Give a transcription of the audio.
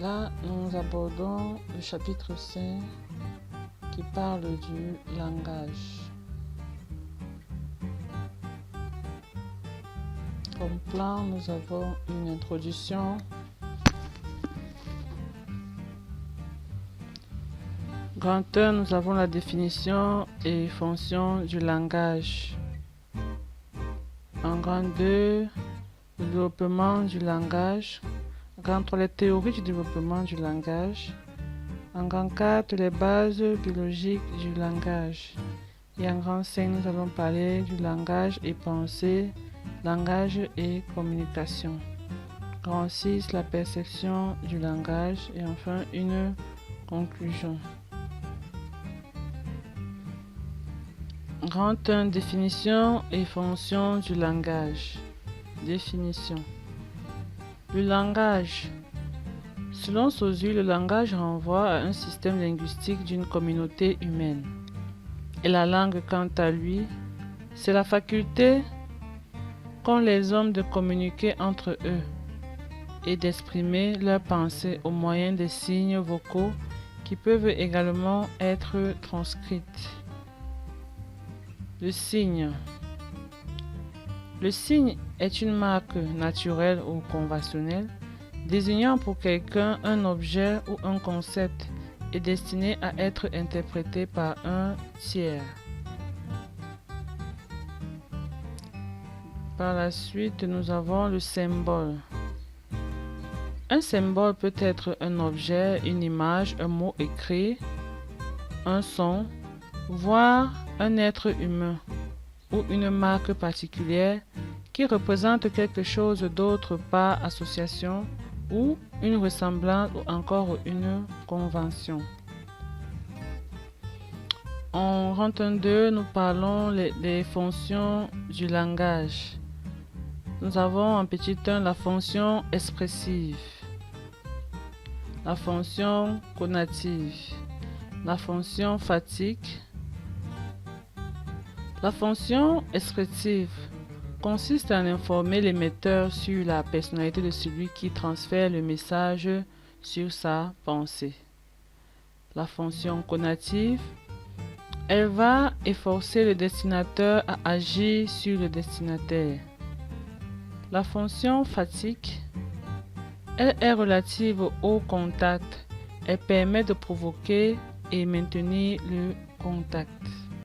Là, nous abordons le chapitre 5 qui parle du langage. Comme plan, nous avons une introduction. Grand 1, nous avons la définition et fonction du langage. En grand 2, le développement du langage. En grand 3, les théories du développement du langage. En grand 4, les bases biologiques du langage. Et en grand 5, nous allons parler du langage et pensée, langage et communication. Grand 6, la perception du langage. Et enfin, une conclusion. Grand 1, définition et fonction du langage. Définition. Le langage. Selon Saussure, le langage renvoie à un système linguistique d'une communauté humaine. Et la langue, quant à lui, c'est la faculté qu'ont les hommes de communiquer entre eux et d'exprimer leurs pensées au moyen des signes vocaux qui peuvent également être transcrites. Le signe. Le signe est une marque naturelle ou conventionnelle désignant pour quelqu'un un objet ou un concept et destiné à être interprété par un tiers. Par la suite, nous avons le symbole. Un symbole peut être un objet, une image, un mot écrit, un son, voire un être humain ou une marque particulière qui représente quelque chose d'autre par association ou une ressemblance ou encore une convention. En rentrant 2, nous parlons des fonctions du langage. Nous avons en petit 1 la fonction expressive, la fonction conative, la fonction fatigue. La fonction expressive consiste à informer l'émetteur sur la personnalité de celui qui transfère le message sur sa pensée. La fonction conative, elle va efforcer le destinataire à agir sur le destinataire. La fonction fatigue, elle est relative au contact. Elle permet de provoquer et maintenir le contact.